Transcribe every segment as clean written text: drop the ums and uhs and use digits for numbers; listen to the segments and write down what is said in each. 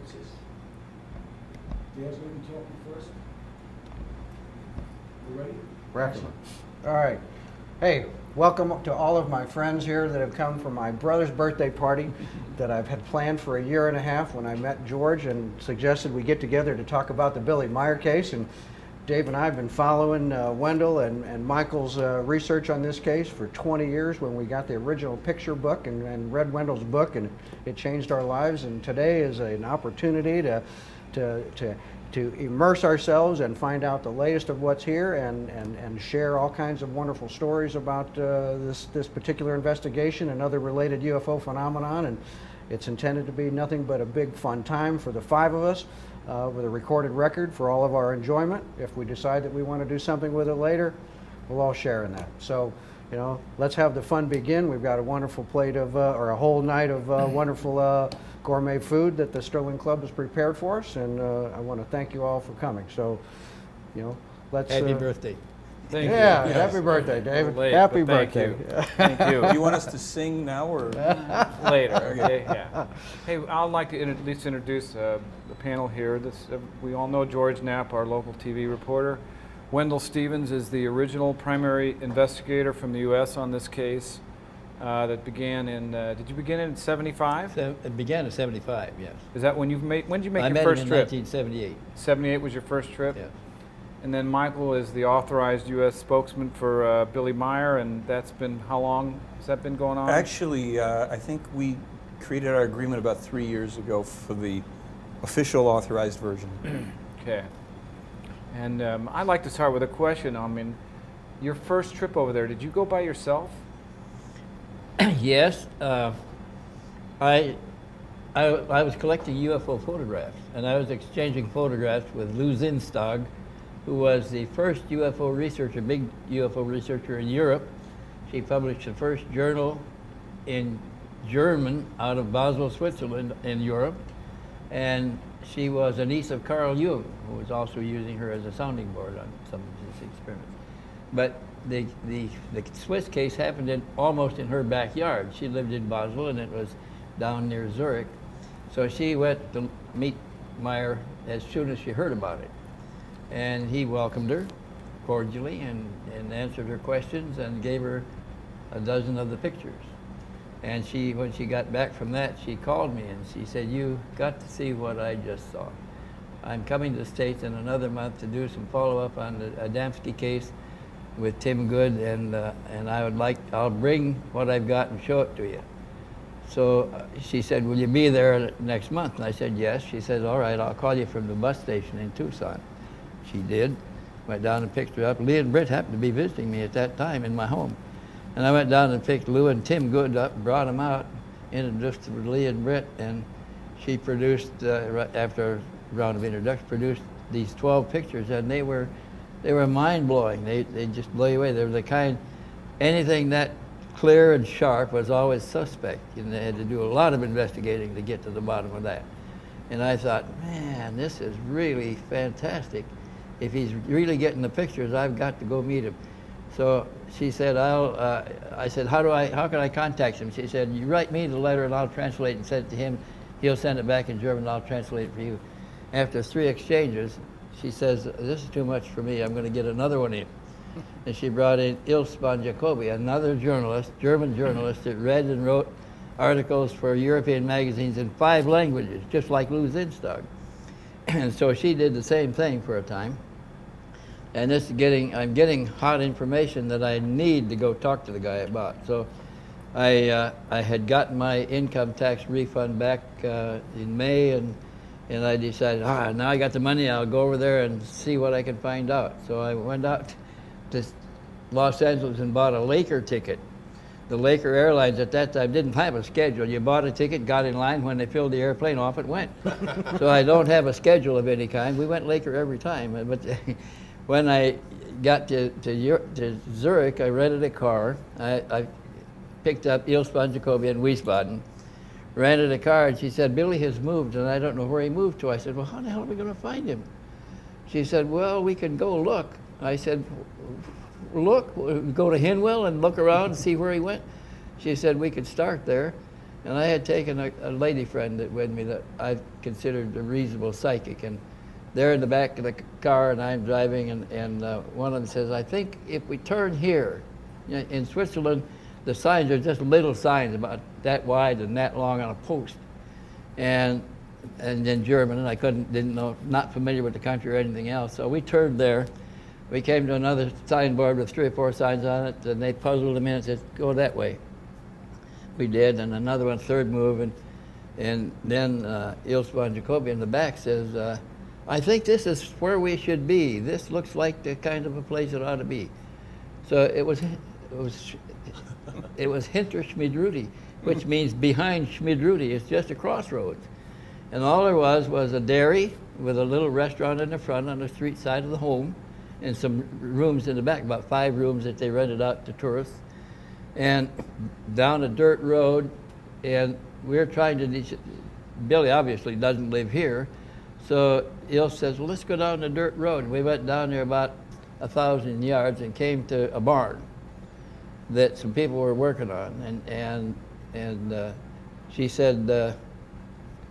references. Dale's going to be talking first. You ready? Excellent. All right. Hey, welcome to all of my friends here that have come for my brother's birthday party that I've had planned for a year and a half when I met George and suggested we get together to talk about the Billy Meier case. And Dave and I have been following Wendelle and Michael's research on this case for 20 years when we got the original picture book and read Wendell's book, and it changed our lives. And today is an opportunity to immerse ourselves and find out the latest of what's here and share all kinds of wonderful stories about this particular investigation and other related UFO phenomenon. And it's intended to be nothing but a big fun time for the five of us with a recorded record for all of our enjoyment. If we decide that we want to do something with it later, we'll all share in that. So, you know, let's have the fun begin. We've got a wonderful plate of, or a whole night of wonderful gourmet food that the Stirling Club has prepared for us, and I want to thank you all for coming. So, you know, let's... Happy birthday. Thank you. Yeah, Yes. happy birthday, David. Late, Happy but thank birthday. you. Thank you. Do you want us to sing now or? Later, okay, yeah. Hey, I'd like to at least introduce the panel here. We all know George Knapp, our local TV reporter. Wendelle Stevens is the original primary investigator from the U.S. on this case that began in, did you begin in 75? It began in 75, yes. Is that when did you make I your met first him in trip? 1978. 78 was your first trip? Yeah. And then Michael is the authorized U.S. spokesman for Billy Meier, and that's been, how long has that been going on? Actually, I think we created our agreement about 3 years ago for the official authorized version. Okay. And I'd like to start with a question. I mean, your first trip over there, did you go by yourself? Yes. I was collecting UFO photographs, and I was exchanging photographs with Lou Zinstag, who was the first UFO researcher, big UFO researcher in Europe. She published the first journal in German out of Basel, Switzerland, in Europe. And she was a niece of Carl Jung, who was also using her as a sounding board on some of his experiments. But the Swiss case happened almost in her backyard. She lived in Basel, and it was down near Zurich. So she went to meet Meier as soon as she heard about it. And he welcomed her cordially and answered her questions and gave her a dozen of the pictures. And when she got back from that, she called me and she said, "You got to see what I just saw. I'm coming to the States in another month to do some follow-up on the Adamski case with Tim Good, and I'll bring what I've got and show it to you." So she said, "Will you be there next month?" And I said, "Yes." She said, "All right, I'll call you from the bus station in Tucson." She did. Went down and picked her up. Lee and Britt happened to be visiting me at that time in my home. And I went down and picked Lou and Tim Good up, brought them out, introduced them to Lee and Britt, and she produced, after a round of introduction, produced these 12 pictures, and they were mind-blowing. They just blow you away. They were the kind, anything that clear and sharp was always suspect, and they had to do a lot of investigating to get to the bottom of that. And I thought, man, this is really fantastic. If he's really getting the pictures, I've got to go meet him. So she said, I said, how can I contact him? She said, "You write me the letter and I'll translate and send it to him. He'll send it back in German and I'll translate it for you." After 3 exchanges, she says, "This is too much for me. I'm going to get another one in." And she brought in Ilse von Jacobi, another journalist, German journalist that read and wrote articles for European magazines in 5 languages, just like Lou Zinstag. And so she did the same thing for a time. And I'm getting hot information that I need to go talk to the guy about. So I had gotten my income tax refund back in May, and I decided, now I got the money, I'll go over there and see what I can find out. So I went out to Los Angeles and bought a Laker ticket. The Laker Airlines at that time didn't have a schedule. You bought a ticket, got in line, when they filled the airplane, off it went. So I don't have a schedule of any kind. We went Laker every time. But when I got to Zurich, I rented a car. I picked up Ilse von Jacobi in Wiesbaden, rented a car, and she said, "Billy has moved, and I don't know where he moved to." I said, "Well, how the hell are we going to find him?" She said, "Well, we can go look." I said, "Look, go to Hinwell and look around and see where he went?" She said, "We could start there." And I had taken a lady friend that with me that I considered a reasonable psychic. And they're in the back of the car, and I'm driving, and one of them says, I think if we turn here, you know, in Switzerland, the signs are just little signs about that wide and that long on a post. And in German, and I didn't know, not familiar with the country or anything else. So we turned there. We came to another signboard with 3 or 4 signs on it, and they puzzled them in and said, go that way. We did, and another one, third move, and then Ilse von Jacobi in the back says, I think this is where we should be. This looks like the kind of a place it ought to be. So it was Hinter Schmidrudi, which means behind Schmidrudi. It's just a crossroads. And all there was a dairy with a little restaurant in the front on the street side of the home, and some rooms in the back, about 5 rooms that they rented out to tourists. And down a dirt road, and we're trying to, Billy obviously doesn't live here, so Ilse says, well, let's go down the dirt road. We went down there about 1,000 yards and came to a barn that some people were working on, and she said,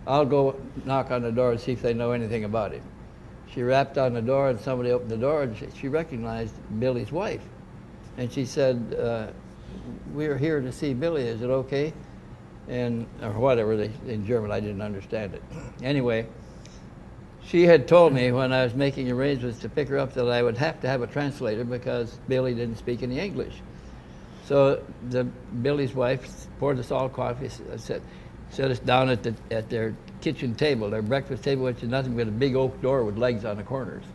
I'll go knock on the door and see if they know anything about him. She rapped on the door, and somebody opened the door, and she recognized Billy's wife. And she said, we're here to see Billy, is it okay? And, or whatever, in German, I didn't understand it. Anyway, she had told me when I was making arrangements to pick her up that I would have to have a translator because Billy didn't speak any English. So Billy's wife poured us all coffee, set us down at their kitchen table, their breakfast table, which is nothing but a big oak door with legs on the corners.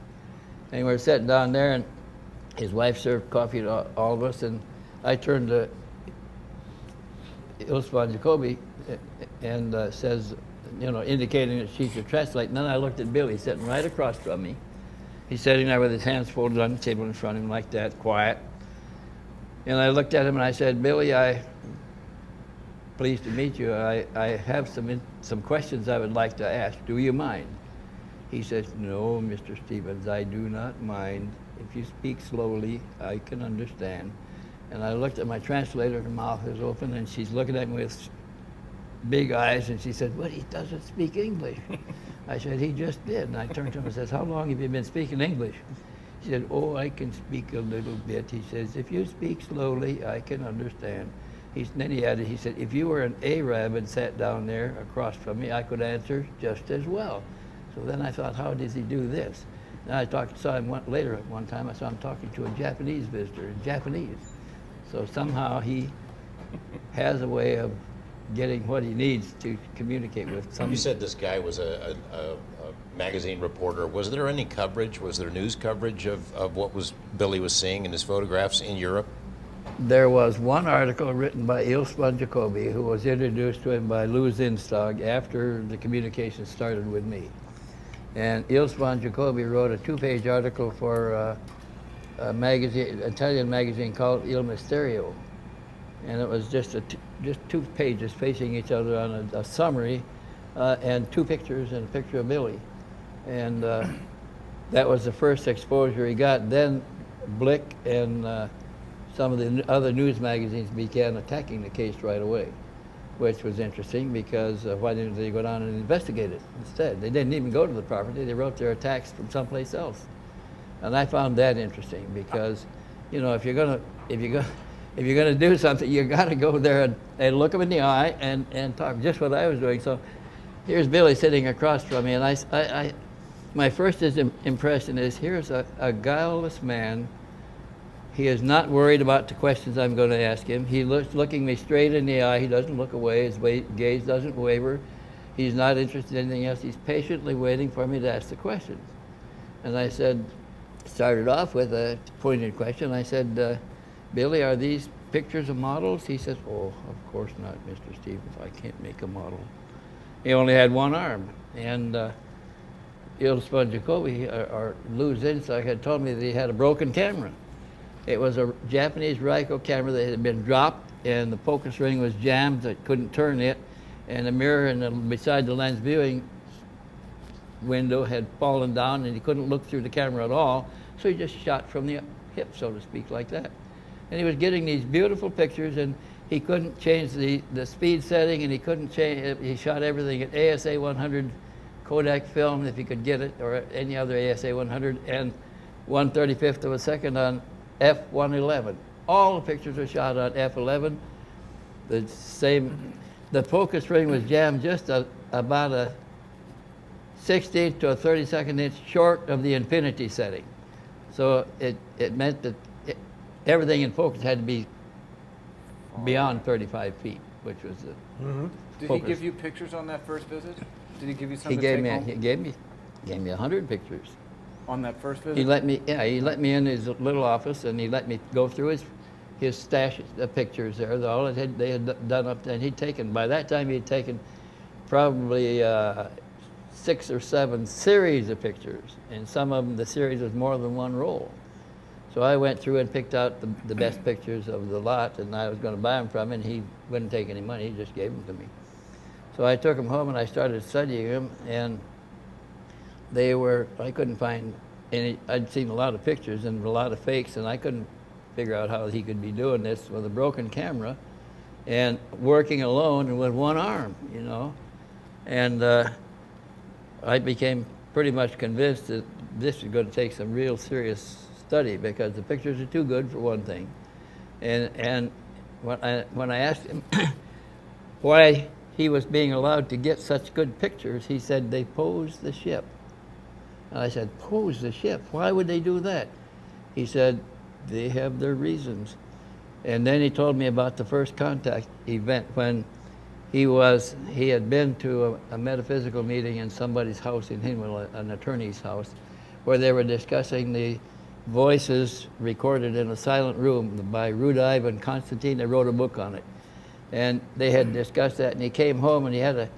And we were sitting down there, and his wife served coffee to all of us, and I turned to Ilse von Jacobi and says, you know, indicating that she should translate. And then I looked at Billy sitting right across from me. He's sitting there with his hands folded on the table in front of him like that, quiet. And I looked at him and I said, Billy, pleased to meet you. I have some questions I would like to ask. Do you mind? He says, no, Mr. Stevens, I do not mind. If you speak slowly, I can understand. And I looked at my translator, her mouth is open, and she's looking at me with big eyes, and she said, well, he doesn't speak English. I said, he just did. And I turned to him and says, how long have you been speaking English? He said, oh, I can speak a little bit. He says, if you speak slowly, I can understand. Then he added, he said, if you were an Arab and sat down there across from me, I could answer just as well. So then I thought, how does he do this? And I saw him later at one time, I saw him talking to a Japanese visitor in Japanese. So somehow he has a way of getting what he needs to communicate with. You said this guy was a magazine reporter. Was there any coverage? Was there news coverage of what Billy was seeing in his photographs in Europe? There was one article written by Ilse von Jacobi, who was introduced to him by Lou Zinstag after the communication started with me. And Ilse von Jacobi wrote a 2-page article for a magazine, Italian magazine called Il Misterio. And it was just 2 pages facing each other on a summary, and 2 pictures and a picture of Billy. And that was the first exposure he got. Then Blick and some of the other news magazines began attacking the case right away, which was interesting because why didn't they go down and investigate it instead? They didn't even go to the property. They wrote their attacks from someplace else. And I found that interesting because, you know, if you're gonna do something, you got to go there and look them in the eye and talk. Just what I was doing. So here's Billy sitting across from me, and I my first impression is here's a guileless man. He is not worried about the questions I'm going to ask him. He looks looking me straight in the eye. He doesn't look away. His gaze doesn't waver. He's not interested in anything else. He's patiently waiting for me to ask the questions. And I started off with a pointed question. I said, Billy, are these pictures of models? He says, oh, of course not, Mr. Stevens. I can't make a model. He only had one arm. And Ilse von Jacobi, or Lou Zinstag, had told me that he had a broken camera. It was a Japanese Ricoh camera that had been dropped, and the focus ring was jammed, that couldn't turn it, and the mirror beside the lens viewing window had fallen down, and he couldn't look through the camera at all, so he just shot from the hip, so to speak, like that. And he was getting these beautiful pictures, and he couldn't change the speed setting, and he couldn't change. He shot everything at ASA 100 Kodak film if he could get it, or any other ASA 100, and 1/35th of a second on f1.11. All the pictures were shot on f11. The focus ring was jammed just about a 16th to a 32nd inch short of the infinity setting. So it meant that everything in focus had to be beyond 35 feet, which was the Did focus. he give you pictures on that first visit? Did he give you some He to gave take me home? he gave me 100 pictures. On that first visit? He let me in his little office, and he let me go through his stash of pictures there. All they had done up there, and by that time he'd taken probably 6 or 7 series of pictures, and some of them the series was more than one roll. So I went through and picked out the best pictures of the lot, and I was going to buy them from him, and he wouldn't take any money. He just gave them to me. So I took them home and I started studying them, and I couldn't find any. I'd seen a lot of pictures and a lot of fakes, and I couldn't figure out how he could be doing this with a broken camera and working alone and with one arm, you know. And I became pretty much convinced that this was going to take some real serious study, because the pictures are too good for one thing. And when I asked him why he was being allowed to get such good pictures, he said they posed the ship. And I said, pose the ship? Why would they do that? He said, they have their reasons. And then he told me about the first contact event when he had been to a metaphysical meeting in somebody's house in Hinwil, an attorney's house, where they were discussing the voices recorded in a silent room by Rudive and Constantine. They wrote a book on it. And they had discussed that, and he came home and he had a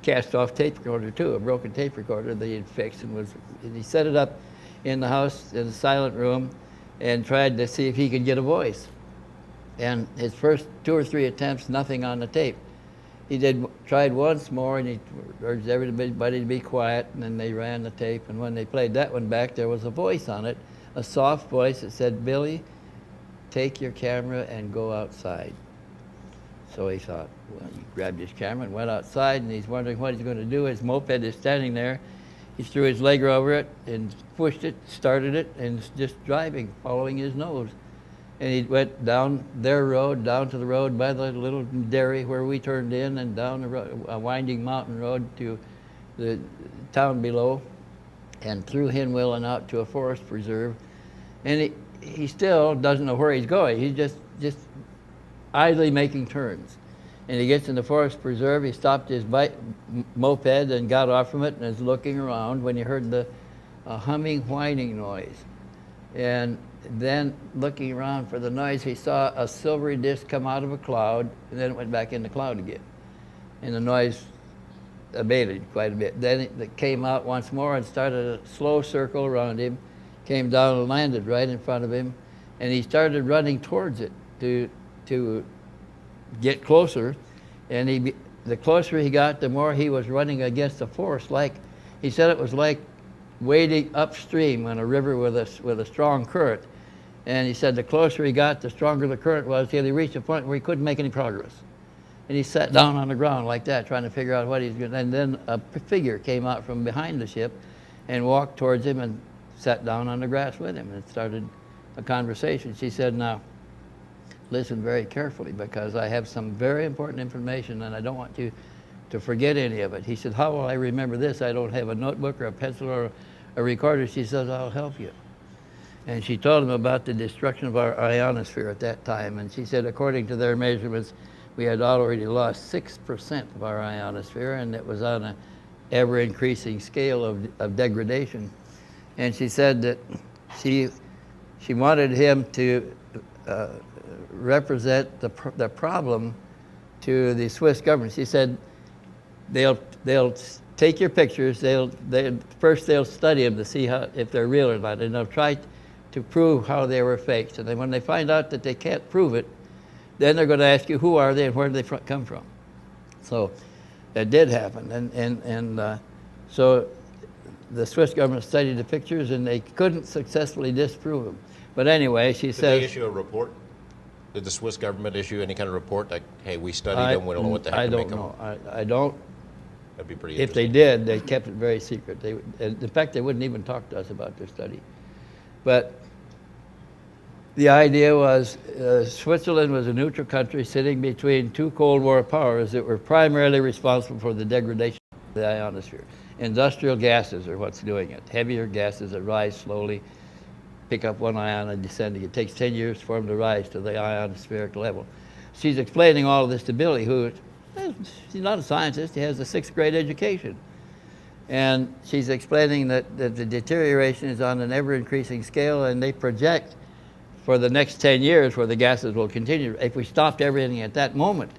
cast-off tape recorder too, a broken tape recorder that he had fixed, and he set it up in the house in a silent room and tried to see if he could get a voice. And his first 2 or 3 attempts, nothing on the tape. He tried once more, and he urged everybody to be quiet, and then they ran the tape, and when they played that one back, there was a voice on it, a soft voice that said, "Billy, take your camera and go outside." So he thought, well, he grabbed his camera and went outside, and he's wondering what he's going to do. His moped is standing there. He threw his leg over it and pushed it, started it, and it's just driving, following his nose. And he went down their road, down to the road by the little dairy where we turned in, and down a winding mountain road to the town below, and through Hinwil and out to a forest preserve. And he still doesn't know where he's going. He's just idly making turns. And he gets in the forest preserve. He stopped his moped and got off from it and is looking around when he heard the humming, whining noise. And then looking around for the noise, he saw a silvery disc come out of a cloud, and then it went back in the cloud again. And the noise abated quite a bit. Then it came out once more and started a slow circle around him, came down and landed right in front of him, and he started running towards it to get closer. And the closer he got, the more he was running against the force. He said it was like wading upstream on a river with a strong current. And he said the closer he got, the stronger the current was, till he reached a point where he couldn't make any progress. And he sat down on the ground like that, trying to figure out what he's going to do. And then a figure came out from behind the ship and walked towards him and sat down on the grass with him and started a conversation. She said, "Now, listen very carefully, because I have some very important information and I don't want you to forget any of it." He said, "How will I remember this? I don't have a notebook or a pencil or a recorder." She says, "I'll help you." And she told him about the destruction of our ionosphere at that time. And she said, according to their measurements, we had already lost 6% of our ionosphere, and it was on an ever-increasing scale of degradation. And she said that she wanted him to represent the problem to the Swiss government. She said, they'll take your pictures, first they'll study them to see if they're real or not, and they'll try to prove how they were faked. And then when they find out that they can't prove it, then they're going to ask you, who are they and where did they come from? So that did happen. And so the Swiss government studied the pictures, and they couldn't successfully disprove them. But anyway, she Did says... they issue a report? Did the Swiss government issue any kind of report like, hey, we studied them, we don't know what the heck I to make don't them? know. I don't. That'd be pretty If they interesting. did, they kept it very secret. In fact, they wouldn't even talk to us about their study. But the idea was Switzerland was a neutral country sitting between two Cold War powers that were primarily responsible for the degradation of the ionosphere. Industrial gases are what's doing it. Heavier gases that rise slowly, pick up one ion and descending. It takes 10 years for them to rise to the ionospheric level. She's explaining all of this to Billy, who, she's not a scientist, he has a 6th grade education. And she's explaining that the deterioration is on an ever-increasing scale, and they project for the next 10 years where the gases will continue. If we stopped everything at that moment,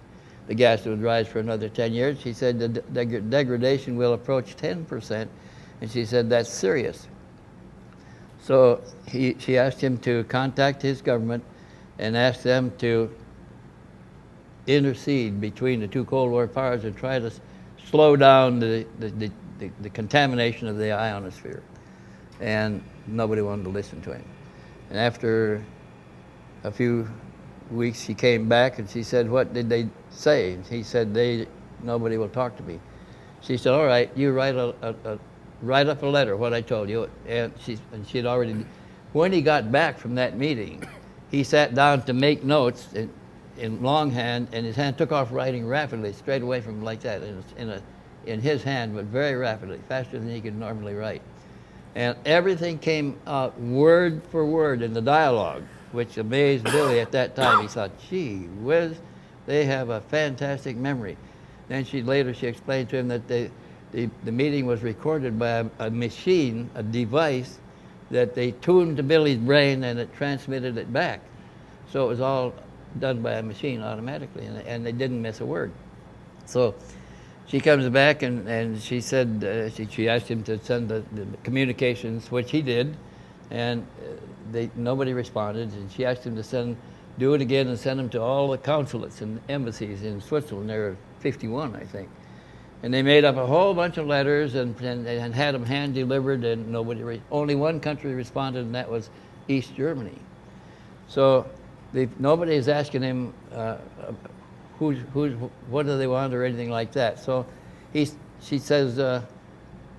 the gases would rise for another 10 years. She said the degradation will approach 10%, and she said that's serious. So she asked him to contact his government and ask them to intercede between the two Cold War powers and try to slow down the contamination of the ionosphere. And nobody wanted to listen to him. And after a few weeks, she came back and she said, "What did they say?" And he said, "Nobody will talk to me." She said, "All right, you write up a letter, what I told you." And she'd already, when he got back from that meeting, he sat down to make notes in longhand, and his hand took off writing rapidly, straight away from like that, in his hand, but very rapidly, faster than he could normally write. And everything came out word for word in the dialogue, which amazed Billy at that time. He thought, gee whiz, they have a fantastic memory. Then she explained to him that the meeting was recorded by a machine, a device, that they tuned to Billy's brain and it transmitted it back. So it was all done by a machine automatically, and they didn't miss a word. So she comes back and she said, she asked him to send the communications, which he did, and nobody responded. And she asked him to do it again and send them to all the consulates and embassies in Switzerland. There were 51, I think. And they made up a whole bunch of letters and had them hand delivered, and only one country responded, and that was East Germany. So nobody is asking him what do they want or anything like that. So she says,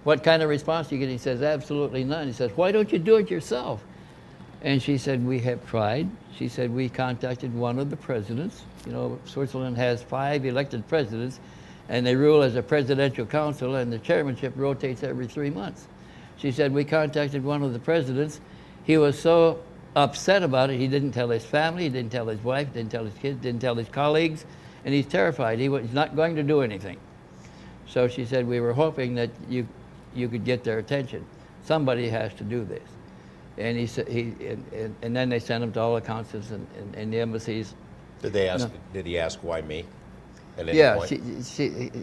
"What kind of response do you get?" He says, "Absolutely none." He says, "Why don't you do it yourself?" And she said, "We have tried." She said, "We contacted one of the presidents. You know, Switzerland has 5 elected presidents, and they rule as a presidential council, and the chairmanship rotates every 3 months." She said, "We contacted one of the presidents. He was so upset about it, he didn't tell his family, he didn't tell his wife, didn't tell his kids, didn't tell his colleagues, and he's terrified. He's not going to do anything." So she said, "We were hoping that you could get their attention. Somebody has to do this." And he said, and then they sent him to all the consuls and the embassies. Did he ask why me? At any Yeah, point?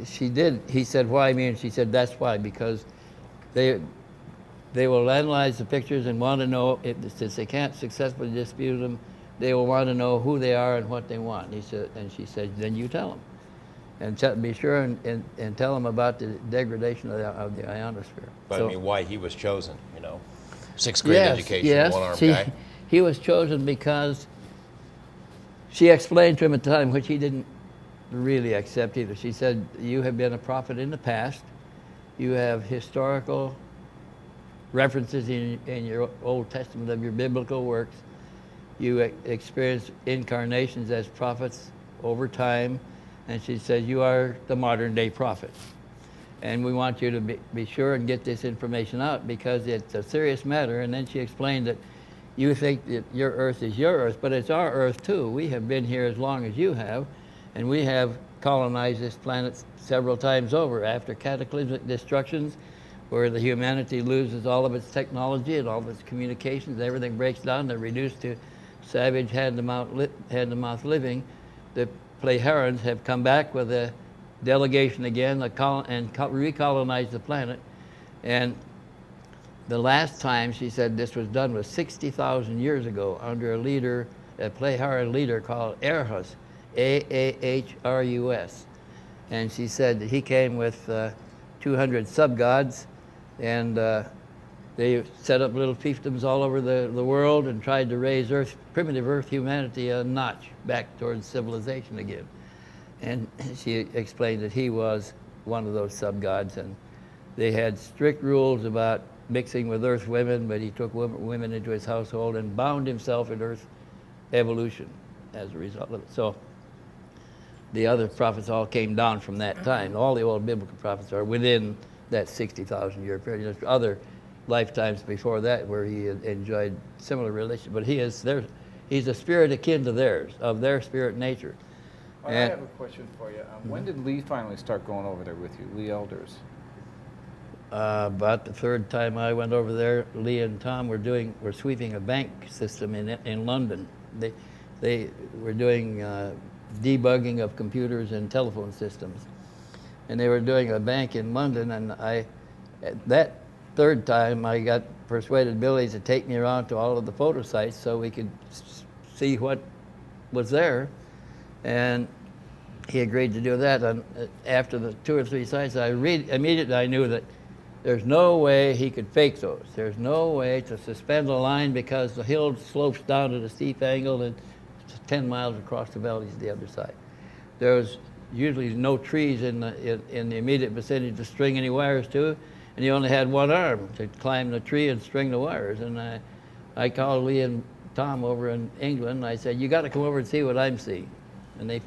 she did. He said, "Why me?" And she said, "That's why, because they will analyze the pictures and want to know, since they can't successfully dispute them, they will want to know who they are and what they want." And she said, "Then you tell them. And be sure and tell them about the degradation of the ionosphere." But So, I mean, why he was chosen, you know? 6th grade education, one-armed she, guy. He was chosen because she explained to him at the time, which he didn't really accept either. She said, "You have been a prophet in the past. You have historical references in your Old Testament of your biblical works. You experienced incarnations as prophets over time." And she said, "You are the modern day prophet. And we want you to be sure and get this information out because it's a serious matter." And then she explained that you think that your Earth is your Earth, but it's our Earth too. We have been here as long as you have, and we have colonized this planet several times over after cataclysmic destructions where the humanity loses all of its technology and all of its communications. Everything breaks down. They're reduced to savage hand-to-mouth living. The Pleiadians have come back with a delegation again and recolonized the planet. And the last time she said this was done was 60,000 years ago under a Pleiadian leader called Aarhus, Aarhus. And she said that he came with 200 sub-gods, and They set up little fiefdoms all over the world and tried to raise primitive Earth humanity a notch back towards civilization again. And she explained that he was one of those sub-gods, and they had strict rules about mixing with Earth women, but he took women into his household and bound himself in Earth evolution as a result of it. So the other prophets all came down from that time. All the old biblical prophets are within that 60,000 year period. There's other lifetimes before that where he had enjoyed similar relations, but he's a spirit akin to theirs, of their spirit nature. I have a question for you. When did Lee finally start going over there with you, Lee Elders? About the third time I went over there, Lee and Tom were sweeping a bank system in London. They were doing debugging of computers and telephone systems, and they were doing a bank in London. And that third time, I got persuaded Billy to take me around to all of the photo sites so we could see what was there, and he agreed to do that. And after the 2 or 3 sites, immediately I knew that there's no way he could fake those. There's no way to suspend a line because the hill slopes down at a steep angle and it's 10 miles across the valleys to the other side. There's usually no trees in the immediate vicinity to string any wires to, and he only had one arm to climb the tree and string the wires. And I called Lee and Tom over in England, and I said, you got to come over and see what I'm seeing. And they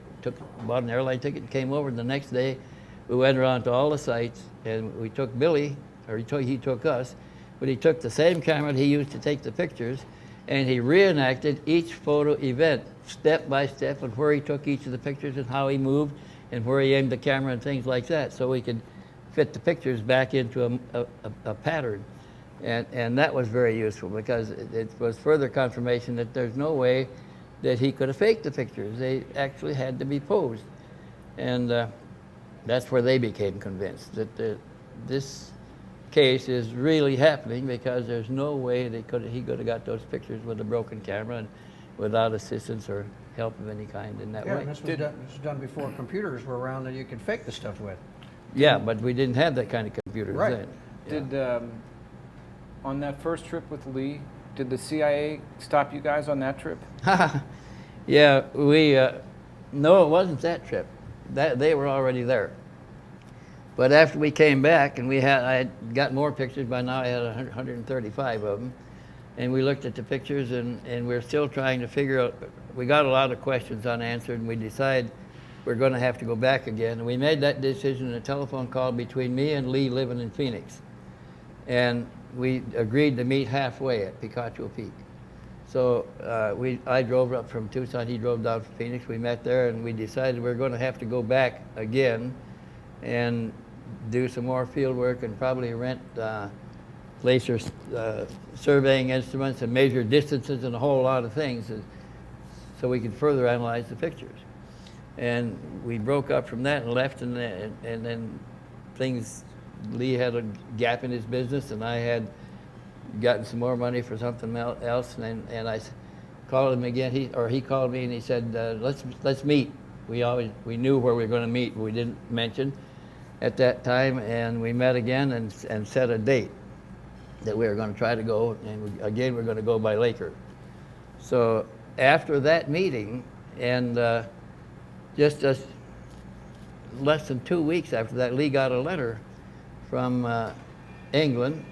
bought an airline ticket and came over. And the next day, we went around to all the sites, and we took Billy, or he took us, but he took the same camera he used to take the pictures, and he reenacted each photo event, step by step, and where he took each of the pictures and how he moved and where he aimed the camera and things like that, so we could fit the pictures back into a pattern. And that was very useful because it was further confirmation that there's no way that he could have faked the pictures. They actually had to be posed. And that's where they became convinced that this case is really happening, because there's no way he could have got those pictures with a broken camera and without assistance or help of any kind in that way. This was done before computers were around that you could fake the stuff with. Yeah, but we didn't have that kind of computers Right. then. Did on that first trip with Lee, did the CIA stop you guys on that trip? Yeah, no, it wasn't that trip. They were already there. But after we came back, and I had got more pictures. By now I had 135 of them. And we looked at the pictures, and we're still trying to figure out. We got a lot of questions unanswered, and we decided we're going to have to go back again. And we made that decision in a telephone call between me and Lee living in Phoenix. And we agreed to meet halfway at Picacho Peak. So I drove up from Tucson, he drove down from Phoenix. We met there, and we decided we're going to have to go back again and do some more field work and probably rent laser surveying instruments and measure distances and a whole lot of things so we could further analyze the pictures. And we broke up from that and left, and then things, Lee had a gap in his business, and I had gotten some more money for something else, and I called him again. He called me and he said, let's meet. We knew where we were going to meet, but we didn't mention at that time, and we met again and set a date that we were going to try to go, and again we're going to go by Laker. So after that meeting, and just less than 2 weeks after that, Lee got a letter from England,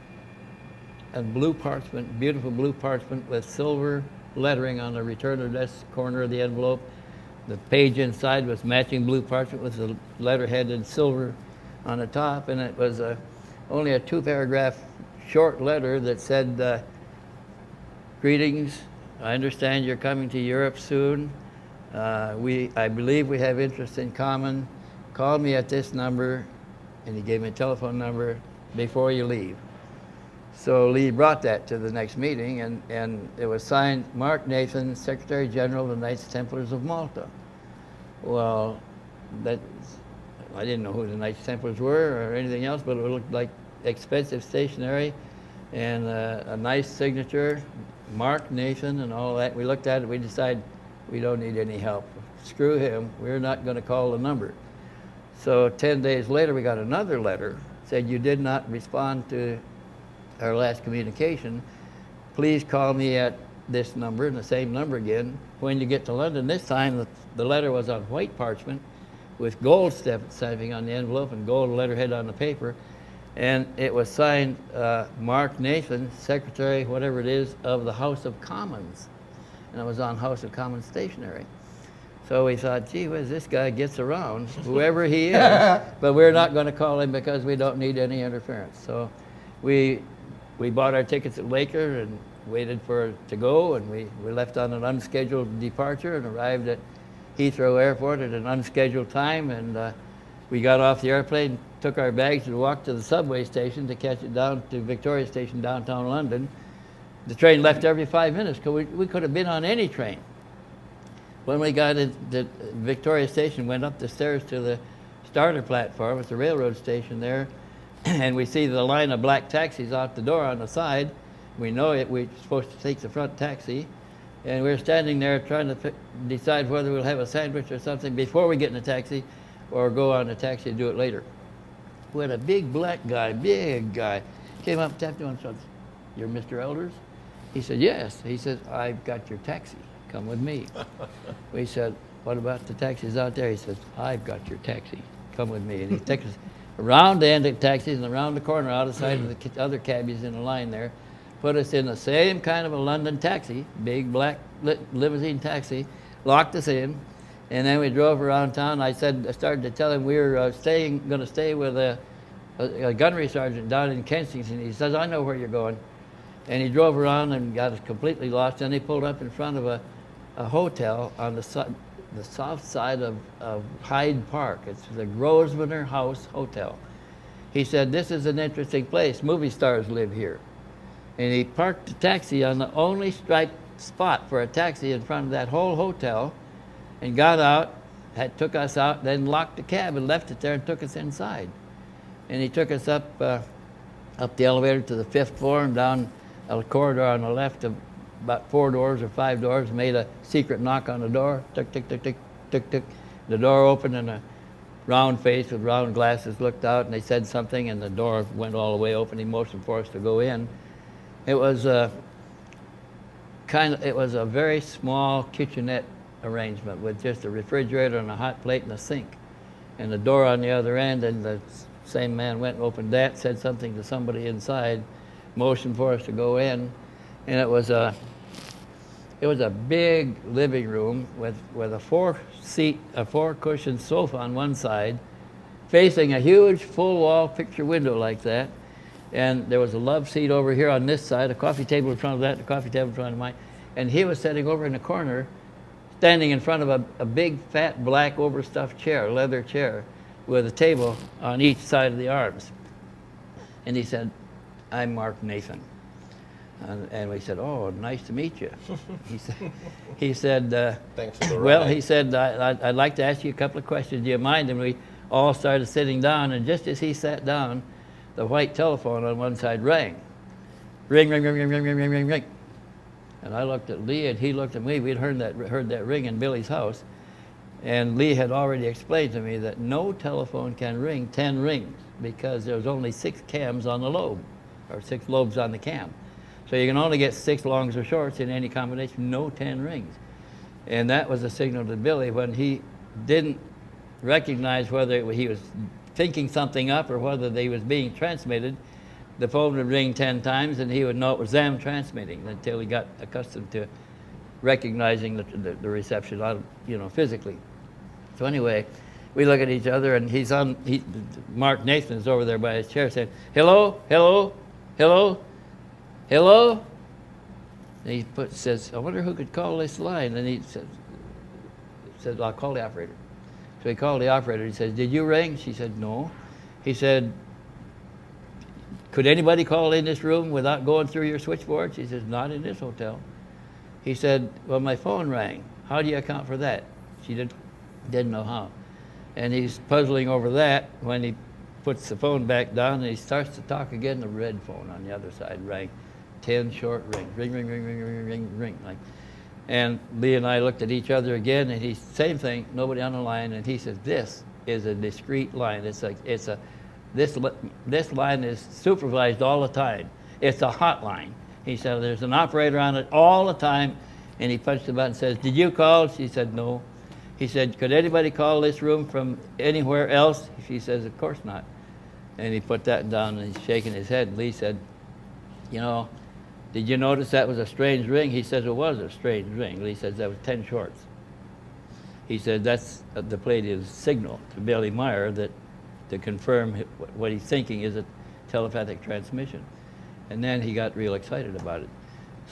and blue parchment, beautiful blue parchment with silver lettering on the return address corner of the envelope. The page inside was matching blue parchment with the letterhead in silver on the top, and it was only a 2-paragraph short letter that said, greetings, I understand you're coming to Europe soon. I believe we have interests in common. Call me at this number, and he gave me a telephone number, before you leave. So Lee brought that to the next meeting, and it was signed Mark Nathan, Secretary General of the Knights Templars of Malta. Well, I didn't know who the Knights Templars were or anything else, but it looked like expensive stationery and a nice signature, Mark Nathan and all that. We looked at it, we decided we don't need any help. Screw him, we're not going to call the number. So 10 days later, we got another letter, said you did not respond to our last communication. Please call me at this number, and the same number again. When you get to London, this time the letter was on white parchment with gold stamping on the envelope and gold letterhead on the paper. And it was signed Mark Nathan, Secretary, whatever it is, of the House of Commons. And it was on House of Commons stationery. So we thought, gee whiz, this guy gets around, whoever he is, but we're not going to call him because we don't need any interference. So we bought our tickets at Laker and waited for it to go, and we left on an unscheduled departure and arrived at Heathrow Airport at an unscheduled time, and we got off the airplane, took our bags and walked to the subway station to catch it down to Victoria Station, downtown London. The train left every 5 minutes, because we could have been on any train. When we got into Victoria Station, went up the stairs to the starter platform at the railroad station there, and we see the line of black taxis out the door on the side. We know it, we're supposed to take the front taxi, and we're standing there trying to decide whether we'll have a sandwich or something before we get in the taxi or go on the taxi and do it later. When a big black guy, big guy, came up, tapped me on the shoulder. "You're Mr. Elders?" He said, "Yes." He said, "I've got your taxi. Come with me." We said, "What about the taxis out there?" He says, "I've got your taxi. Come with me." And he took us around the end of the taxis and around the corner out of sight of the other cabbies in the line there, put us in the same kind of a London taxi, big black limousine taxi, locked us in, and then we drove around town. I started to tell him we were going to stay with a gunnery sergeant down in Kensington. He says, "I know where you're going." And he drove around and got us completely lost. Then he pulled up in front of a hotel on the south side of Hyde Park. It's the Grosvenor House Hotel. He said, "This is an interesting place. Movie stars live here." And he parked the taxi on the only striped spot for a taxi in front of that whole hotel, and got out, took us out, then locked the cab and left it there and took us inside. And he took us up the elevator to the 5th floor and down a corridor on the left of about 4 doors or 5 doors, made a secret knock on the door, tick, tick, tick, tick, tick, tick. The door opened and a round face with round glasses looked out, and they said something, and the door went all the way open. He motioned for us to go in. It was a very small kitchenette arrangement with just a refrigerator and a hot plate and a sink, and the door on the other end. And the same man went and opened that, said something to somebody inside, motioned for us to go in, and it was a big living room with a 4-cushion sofa on one side, facing a huge full-wall picture window like that. And there was a love seat over here on this side, a coffee table in front of that, and a coffee table in front of mine. And he was sitting over in the corner, standing in front of a big, fat, black, overstuffed chair, leather chair, with a table on each side of the arms. And he said, "I'm Mark Nathan." And we said, "Oh, nice to meet you." He said, Thanks for the "Well," ride. he said, I'd like to ask you a couple of questions. Do you mind?" And we all started sitting down, and just as he sat down, the white telephone on one side rang. Ring, ring, ring, ring, ring, ring, ring, ring, ring. And I looked at Lee, and he looked at me. We'd heard that ring in Billy's house. And Lee had already explained to me that no telephone can ring 10 rings because there's only 6 cams on the lobe, or 6 lobes on the cam. So you can only get 6 longs or shorts in any combination, no 10 rings. And that was a signal to Billy when he didn't recognize whether he was thinking something up or whether they was being transmitted. The phone would ring 10 times and he would know it was them transmitting until he got accustomed to recognizing the reception, physically. So anyway, we look at each other, and Mark Nathan is over there by his chair saying, "Hello, hello, hello, hello." And he says, "I wonder who could call this line." And he said, "I'll call the operator." So he called the operator. He says, "Did you ring?" She said, "No." He said, "Could anybody call in this room without going through your switchboard?" She says, "Not in this hotel." He said, "Well, my phone rang. How do you account for that?" She didn't know how. And he's puzzling over that when he puts the phone back down and he starts to talk again. The red phone on the other side rang. 10 short rings. Ring, ring, ring, ring, ring, ring, ring. And Lee and I looked at each other again, and same thing, nobody on the line. And he says, "This is a discrete line. This line is supervised all the time. It's a hotline. He said, there's an operator on it all the time. And he punched the button and says, did you call? She said, no. He said, could anybody call this room from anywhere else? She says, of course not. And he put that down and he's shaking his head. Lee said, you know, did you notice that was a strange ring? He says, it was a strange ring. Lee says, that was 10 shorts. He said, that's the Palladium's signal to Billy Meier that to confirm what he's thinking is a telepathic transmission. And then he got real excited about it.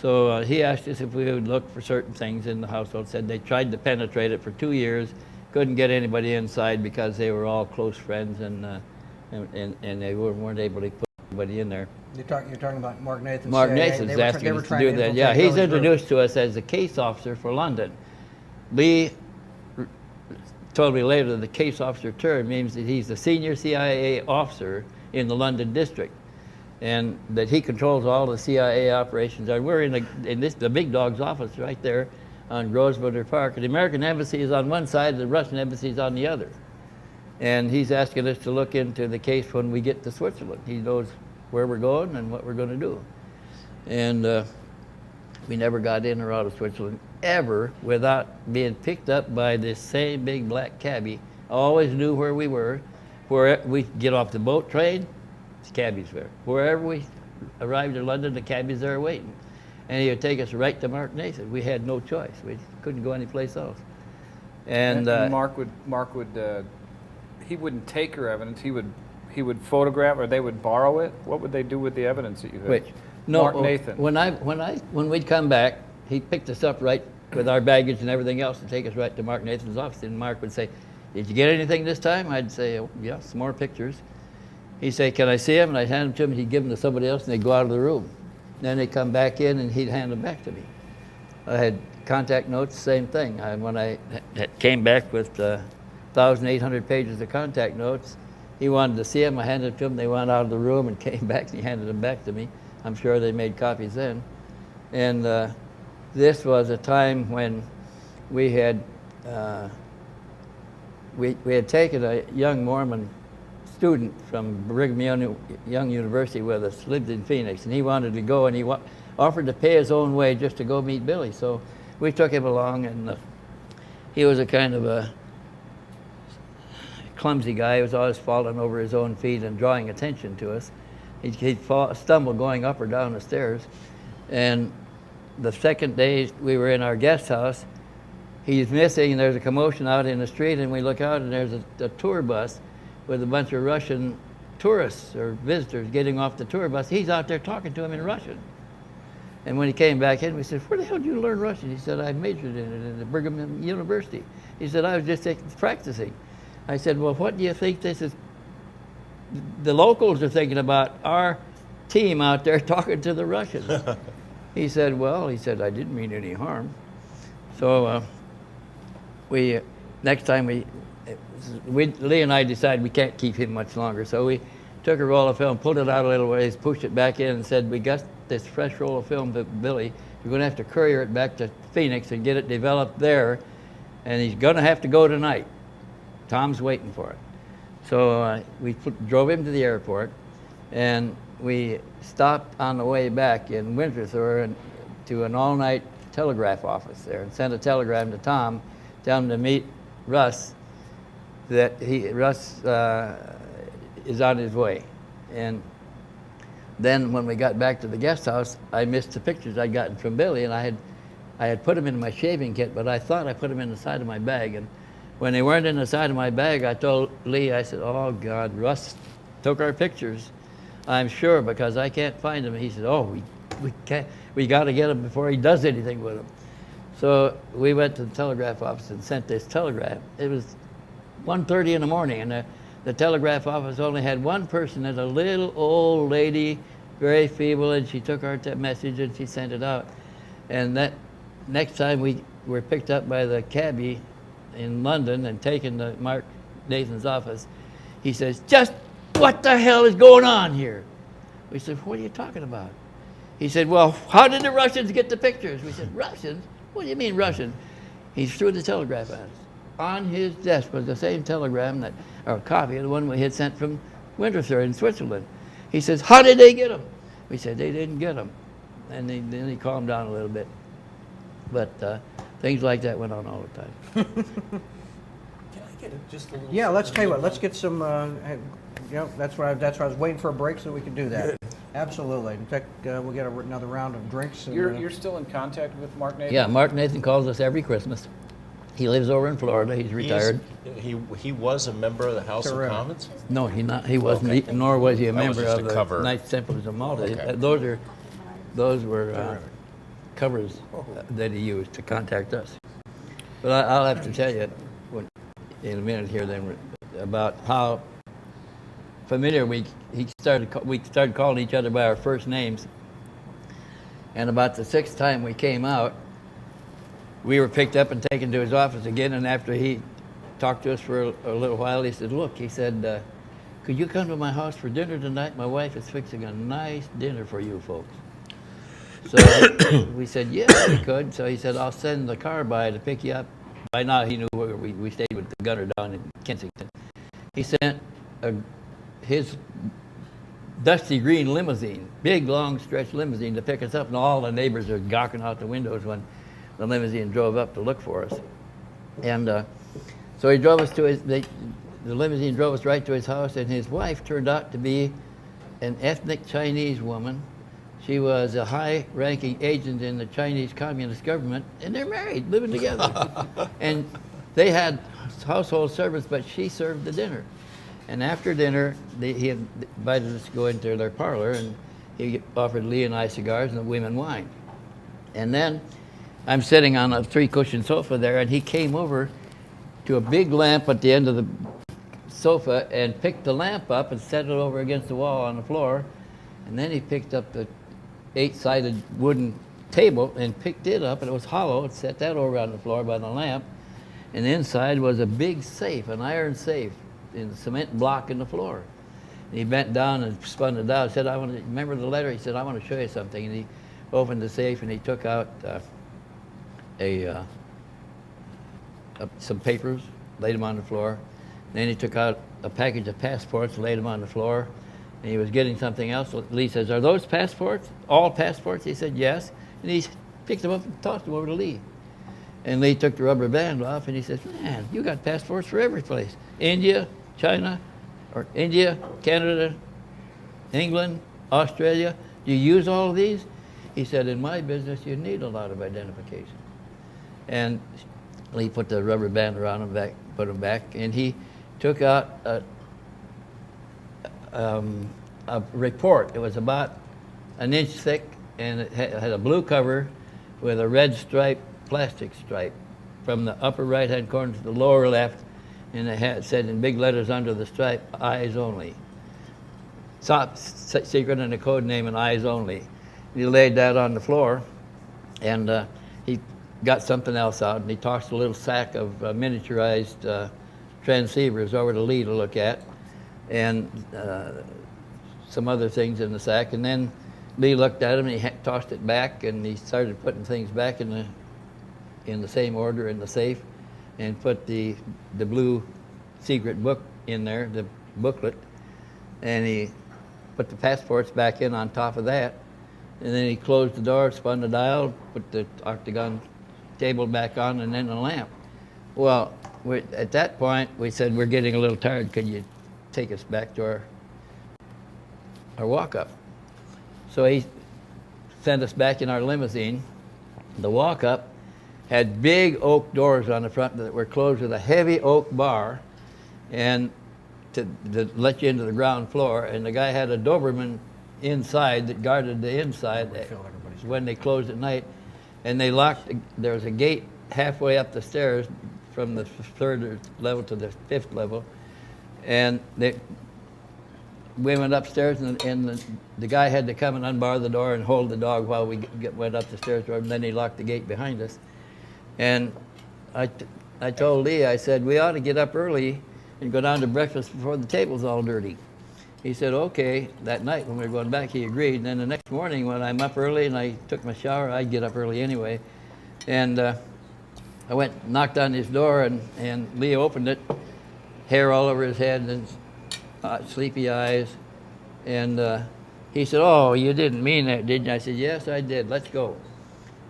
So he asked us if we would look for certain things in the household. Said they tried to penetrate it for 2 years, couldn't get anybody inside because they were all close friends, and they weren't able to put anybody in there. You're talking about Mark Nathan. Mark CIA. Nathan's They were asking us to trying do that. Yeah, infiltrate he's Billy's group. introduced to us as the case officer for London. Lee told me later that the case officer term means that he's the senior CIA officer in the London district, and that he controls all the CIA operations. And we're in the big dog's office right there on Grosvenor Park. And the American embassy is on one side, the Russian embassy is on the other. And he's asking us to look into the case when we get to Switzerland. He knows where we're going and what we're going to do. And we never got in or out of Switzerland ever without being picked up by this same big black cabbie. Always knew where we were. Where we get off the boat train, the cabbie's there. Wherever we arrived in London, the cabbie's there waiting. And he would take us right to Mark Nathan. We had no choice. We couldn't go anyplace else. And Mark would he wouldn't take your evidence. He would photograph, or they would borrow it. What would they do with the evidence that you had? which? No, Mark Nathan. When we'd come back, he picked us up right with our baggage and everything else and take us right to Mark Nathan's office. And Mark would say, did you get anything this time? I'd say, oh, yeah, some more pictures. He'd say, can I see him? And I'd hand them to him, and he'd give them to somebody else, and they'd go out of the room. Then they'd come back in, and he'd hand them back to me. I had contact notes, same thing. When I came back with 1,800 pages of contact notes, he wanted to see them. I handed them to him. They went out of the room and came back, and he handed them back to me. I'm sure they made copies then. And this was a time when we had we had taken a young Mormon student from Brigham Young University with us, lived in Phoenix, and he wanted to go, and he offered to pay his own way just to go meet Billy. So we took him along, and he was a kind of a clumsy guy. He was always falling over his own feet and drawing attention to us. He'd stumble going up or down the stairs. And the second day we were in our guest house, he's missing, and there's a commotion out in the street, and we look out, and there's a tour bus with a bunch of Russian tourists or visitors getting off the tour bus. He's out there talking to him in Russian. And when he came back in, we said, where the hell did you learn Russian? He said, I majored in it at the Brigham University. He said, I was just practicing. I said, well, what do you think this is? The locals are thinking about our team out there talking to the Russians. He said, well, I didn't mean any harm. So next time Lee and I decided we can't keep him much longer. So we took a roll of film, pulled it out a little ways, pushed it back in, and said, we got this fresh roll of film to Billy. You're going to have to courier it back to Phoenix and get it developed there. And he's going to have to go tonight. Tom's waiting for it. So we drove him to the airport, and we stopped on the way back in Winterthur to an all-night telegraph office there, and sent a telegram to Tom, tell him to meet Russ, that Russ is on his way. And then when we got back to the guest house, I missed the pictures I'd gotten from Billy, and I had put them in my shaving kit, but I thought I put them in the side of my bag. And when they weren't in the side of my bag, I told Lee, I said, oh God, Russ took our pictures, I'm sure, because I can't find them. He said, oh, we got to get him before he does anything with them. So we went to the telegraph office and sent this telegram. It was 1:30 in the morning, and the telegraph office only had one person, and a little old lady, very feeble, and she took our message and she sent it out. And that next time we were picked up by the cabbie in London and taken to Mark Nathan's office, he says, just what the hell is going on here? We said, what are you talking about? He said, well, how did the Russians get the pictures? We said, Russians? What do you mean Russians? He threw the telegraph at us. On his desk was the same telegram, or copy of the one we had sent from Winterthur in Switzerland. He says, how did they get them? We said, they didn't get them. And then he calmed down a little bit. But things like that went on all the time. Can I get just a little? Yeah, let's tell you what, let's get some, that's what I was waiting for a break so we could do that. Absolutely. In fact, we'll get another round of drinks. And, You're still in contact with Mark Nathan? Yeah, Mark Nathan calls us every Christmas. He lives over in Florida. He's retired. He was a member of the House of Terrific. Commons? No, he wasn't. Okay. Nor was he a That was member just of a the cover. Knights Templars of Malta. Okay. Those were covers that he used to contact us. But I'll have to tell you in a minute here then about how familiar we started calling each other by our first names. And about the sixth time we came out, we were picked up and taken to his office again. And after he talked to us for a little while, he said, "Look," he said, "could you come to my house for dinner tonight? My wife is fixing a nice dinner for you folks." So we said, "Yeah, we could." So he said, "I'll send the car by to pick you up." By now he knew where we stayed with the gunner down in Kensington. He sent his dusty green limousine, big long stretch limousine, to pick us up, and all the neighbors are gawking out the windows when the limousine drove up to look for us. And so he drove us to the limousine drove us right to his house, and his wife turned out to be an ethnic Chinese woman. She was a high-ranking agent in the Chinese Communist government, and they're married, living together. And they had household servants, but she served the dinner. And after dinner, he invited us to go into their parlor, and he offered Lee and I cigars and the women wine. And then I'm sitting on a three-cushion sofa there, and he came over to a big lamp at the end of the sofa and picked the lamp up and set it over against the wall on the floor. And then he picked up the 8-sided wooden table and picked it up, and it was hollow, and set that over on the floor by the lamp. And inside was a big safe, an iron safe, in a cement block in the floor. And he bent down and spun it out. He said, remember the letter? He said, "I want to show you something." And he opened the safe and he took out some papers, laid them on the floor. Then he took out a package of passports, laid them on the floor. And he was getting something else. Lee says, "Are those passports? All passports?" He said, "Yes." And he picked them up and tossed them over to Lee. And Lee took the rubber band off and he says, "Man, you got passports for every place. India, China, or India, Canada, England, Australia. Do you use all of these?" He said, "In my business, you need a lot of identification." And Lee put the rubber band around him back, put him back, and he took out a report. It was about an inch thick, and it had a blue cover with a red stripe, plastic stripe, from the upper right-hand corner to the lower left, and it said in big letters under the stripe, "Eyes Only." Top secret and a code name, and "Eyes Only." He laid that on the floor, and he got something else out, and he tossed a little sack of miniaturized transceivers over to Lee to look at, and some other things in the sack. And then Lee looked at him, and he tossed it back, and he started putting things back in the same order in the safe, and put the blue secret book in there, the booklet, and he put the passports back in on top of that. And then he closed the door, spun the dial, put the octagon table back on, and then the lamp. Well, at that point, we said, "We're getting a little tired. Could you take us back to our walk-up?" So he sent us back in our limousine. The walk-up had big oak doors on the front that were closed with a heavy oak bar, and to let you into the ground floor. And the guy had a Doberman inside that guarded the inside when they closed at night. And they locked, there was a gate halfway up the stairs from the third level to the fifth level. And we went upstairs, and the guy had to come and unbar the door and hold the dog while we went up the stairs, and then he locked the gate behind us. And I told Lee, I said, "We ought to get up early and go down to breakfast before the table's all dirty." He said, "Okay." That night when we were going back, he agreed. And then the next morning when I'm up early and I took my shower, I'd get up early anyway. And I went, knocked on his door, and Lee opened it, hair all over his head and sleepy eyes. And He said, "Oh, you didn't mean that, did you?" I said, "Yes, I did. Let's go."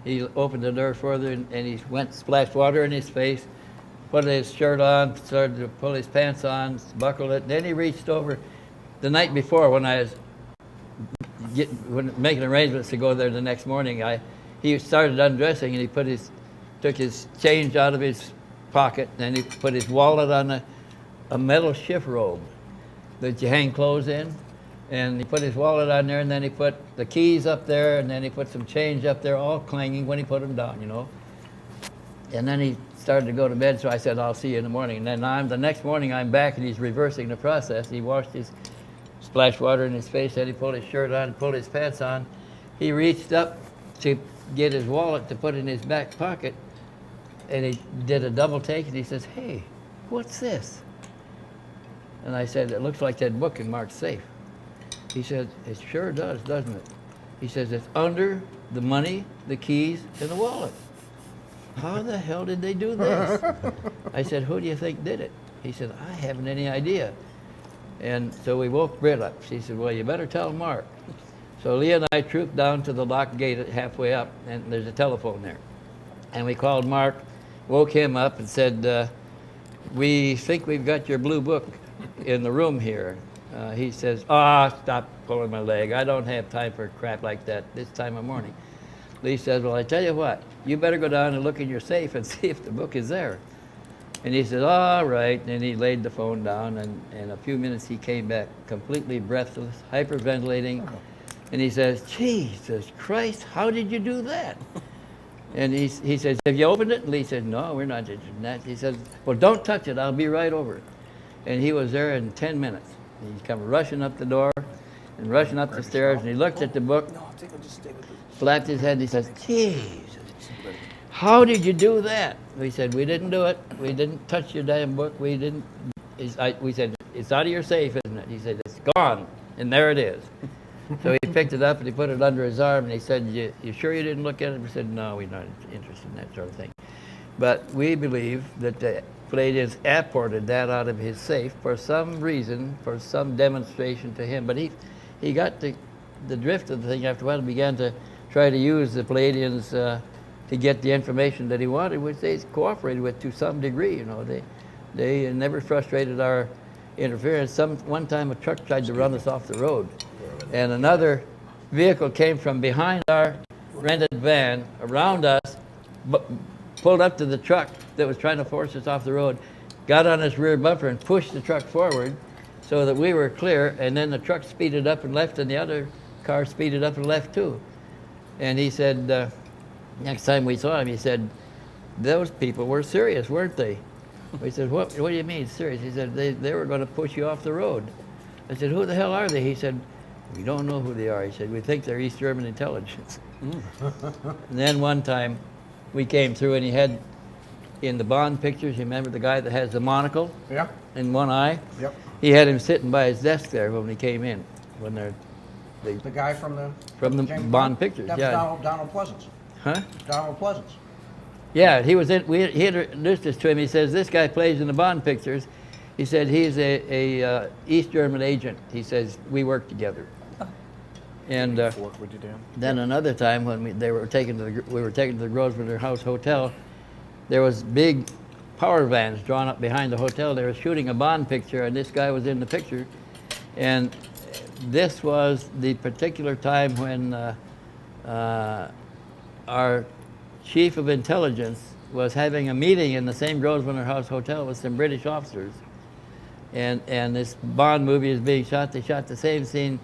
He opened the door further, and he went, splashed water in his face, put his shirt on, started to pull his pants on, buckled it. Then he reached over. The night before, when I was making arrangements to go there the next morning, he started undressing, and he took his change out of his pocket, and he put his wallet on a metal shift robe that you hang clothes in. And he put his wallet on there, and then he put the keys up there, and then he put some change up there, all clanging when he put them down, you know. And then he started to go to bed, so I said, "I'll see you in the morning." And then the next morning, I'm back, and he's reversing the process. He washed his, splashed water in his face, then he pulled his shirt on, pulled his pants on. He reached up to get his wallet to put in his back pocket, and he did a double take, and he says, "Hey, what's this?" And I said, "It looks like that book in Mark's safe." He said, "It sure does, doesn't it?" He says, "It's under the money, the keys, and the wallet." How the hell did they do this? I said, "Who do you think did it?" He said, "I haven't any idea." And so we woke Britt up. She said, "Well, you better tell Mark." So Lee and I trooped down to the locked gate halfway up, and there's a telephone there. And we called Mark, woke him up, and said, "We think we've got your blue book in the room here." He says, "Stop pulling my leg. I don't have time for crap like that this time of morning." Lee says, "Well, I tell you what, you better go down and look in your safe and see if the book is there." And he said, "All right." And he laid the phone down, and in a few minutes he came back completely breathless, hyperventilating. And he says, "Jesus Christ, how did you do that?" And he says, "Have you opened it?" And Lee said, "No, we're not interested in that." He says, "Well, don't touch it. I'll be right over." And he was there in 10 minutes. He come rushing up the door and rushing up the stairs, and he looked at the book, slapped his head, and he says, "Jesus, how did you do that?" We said, "We didn't do it. We didn't touch your damn book. We didn't." We said, "It's out of your safe, isn't it?" He said, "It's gone, and there it is." So he picked it up and he put it under his arm, and he said, You sure you didn't look at it?" We said, "No, we're not interested in that sort of thing." But we believe that the Palladians apported that out of his safe for some reason, for some demonstration to him. But he got the drift of the thing after a while and began to try to use the Palladians to get the information that he wanted, which they cooperated with to some degree. You know, they never frustrated our interference. One time a truck tried to run us off the road, and another vehicle came from behind our rented van around us, pulled up to the truck that was trying to force us off the road, got on his rear bumper and pushed the truck forward so that we were clear, and then the truck speeded up and left, and the other car speeded up and left too. And he said, next time we saw him, he said, "Those people were serious, weren't they?" We said, what do you mean serious?" He said, they were going to push you off the road. I said, "Who the hell are they?" He said, "We don't know who they are." He said, "We think they're East German intelligence." And then one time we came through, and he had in the Bond pictures, you remember the guy that has the monocle in one eye? Yep. He had him sitting by his desk there when he came in, when The guy from the James Bond pictures. That was Yeah. Donald Pleasance. Huh? Donald Pleasance. Yeah, he was in. He introduced us to him. He says, "This guy plays in the Bond pictures." He said, "He's a East German agent." He says, "We work together." And then another time when we were taken to the Grosvenor House Hotel, there was big power vans drawn up behind the hotel. They were shooting a Bond picture, and this guy was in the picture. And this was the particular time when our chief of intelligence was having a meeting in the same Grosvenor House Hotel with some British officers. And this Bond movie is being shot. They shot the same scene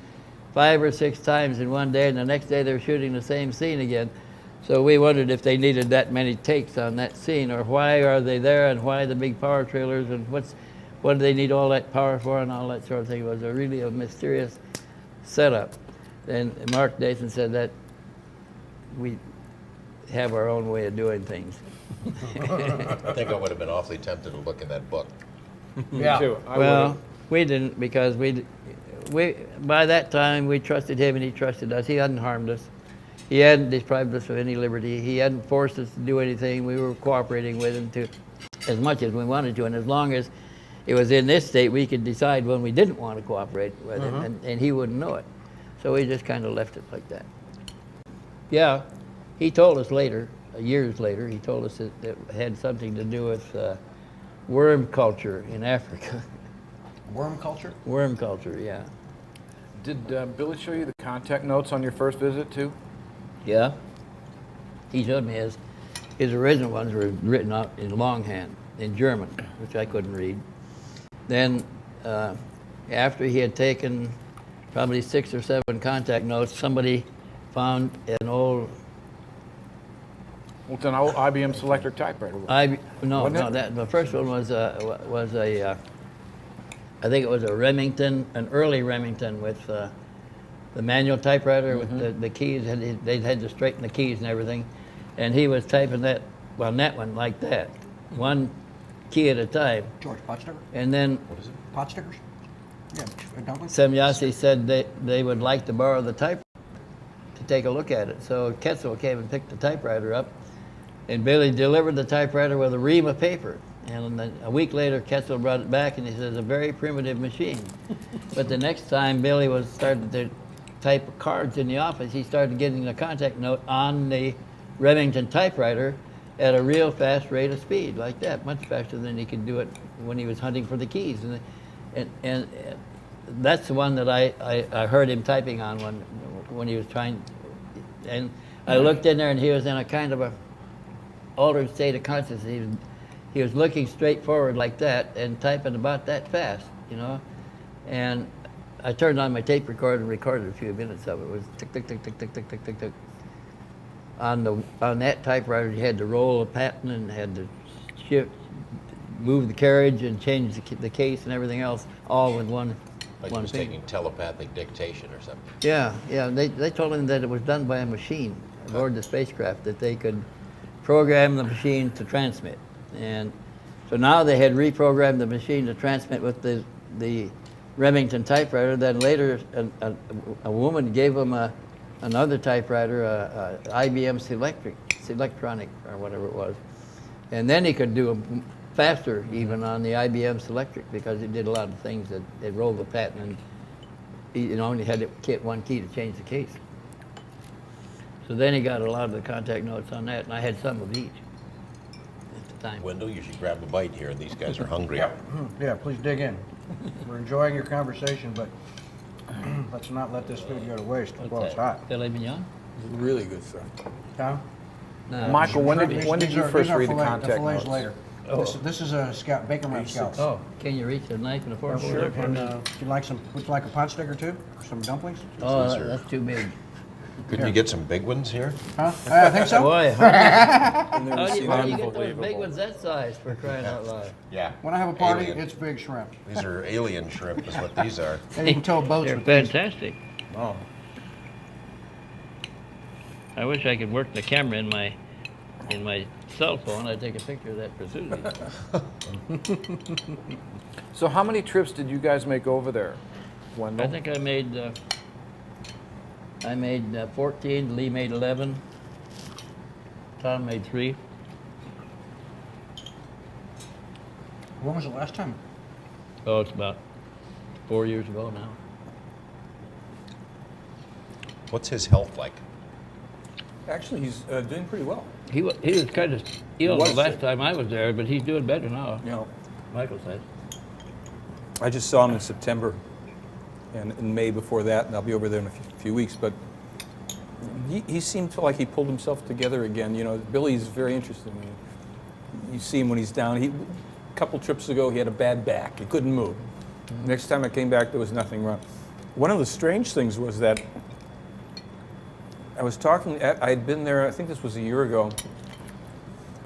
5 or 6 times in one day, and the next day they were shooting the same scene again. So we wondered if they needed that many takes on that scene, or why are they there, and why the big power trailers, and what do they need all that power for, and all that sort of thing. It was really a mysterious setup. And Mark Nathan said that we have our own way of doing things. I think I would have been awfully tempted to look in that book. Yeah. Too. Well, we didn't, because we by that time we trusted him and he trusted us. He hadn't harmed us. He hadn't deprived us of any liberty. He hadn't forced us to do anything. We were cooperating with him to as much as we wanted to, and as long as it was in this state, we could decide when we didn't want to cooperate with him, and he wouldn't know it. So we just kind of left it like that. Yeah, he told us later, years later, he told us that it had something to do with worm culture in Africa. Worm culture? Worm culture, yeah. Did Billy show you the contact notes on your first visit too? Yeah. He showed me his original ones were written out in longhand, in German, which I couldn't read. Then, after he had taken probably 6 or 7 contact notes, somebody found an old Well, it's an old IBM Selector typewriter. the first one was a I think it was a Remington, an early Remington with the manual typewriter with the keys. They had to straighten the keys and everything, and he was typing that one like that, one key at a time. George, pot sticker? And then Pot stickers? Yeah, don't we? Semyasi said they would like to borrow the typewriter to take a look at it. So Ketzel came and picked the typewriter up, and Billy delivered the typewriter with a ream of paper. And then a week later, Ketzel brought it back, and he says, a very primitive machine. But the next time Billy started to type cards in the office, he started getting the contact note on the Remington typewriter at a real fast rate of speed, like that, much faster than he could do it when he was hunting for the keys. And that's the one that I heard him typing on when he was trying. And I looked in there, and he was in a kind of a altered state of consciousness. He was looking straight forward like that and typing about that fast, you know. And I turned on my tape recorder and recorded a few minutes of it. It was tick, tick, tick, tick, tick, tick, tick, tick, tick. On that typewriter, you had to roll a pattern and had to shift, move the carriage and change the case and everything else, all with one Like he was finger. taking telepathic dictation or something. Yeah. They told him that it was done by a machine aboard the spacecraft, that they could program the machine to transmit. And so now they had reprogrammed the machine to transmit with the Remington typewriter. Then later, a woman gave him another typewriter, a IBM Selectronic or whatever it was, and then he could do them faster even on the IBM Selectric, because it did a lot of things that it rolled the pattern, and he only had one key to change the case. So then he got a lot of the contact notes on that, and I had some of each at the time. Wendell, you should grab a bite here. These guys are hungry. Yeah, please dig in. We're enjoying your conversation, but let's not let this food go to waste while it's hot. Filet mignon? Really good stuff. Tom? No. Michael, when did These you are- first these are read the fillet- contact fillets notes? later. This is a bacon wrap scallops. Oh, can you reach a knife and a fork? Sure. And would you like a pot sticker too? Or some dumplings? Oh, These are- that's too big. Couldn't you get some big ones here? Huh? I think so. Boy, I've never how do seen you get those big Unbelievable. ones that size, for crying out loud? Yeah. When I have a party, Alien. it's big shrimp. These are alien shrimp is what these are. And you can tow boats They're with these. fantastic. Oh. I wish I could work the camera in my cell phone. I'd take a picture of that for Susie. So how many trips did you guys make over there, Wendell? I think I made 14. Lee made 11. Tom made 3. When was the last time? Oh, it's about 4 years ago now. What's his health like? Actually, he's doing pretty well. He was kind of ill was the last sick. time I was there, but he's doing better now. You know, Michael said. I just saw him in September and in May before that, and I'll be over there in a few weeks. But he seemed like he pulled himself together again. You know, Billy's very interesting. You see him when he's down. A couple trips ago, he had a bad back. He couldn't move. Next time I came back, there was nothing wrong. One of the strange things was that I was I had been there, I think this was a year ago,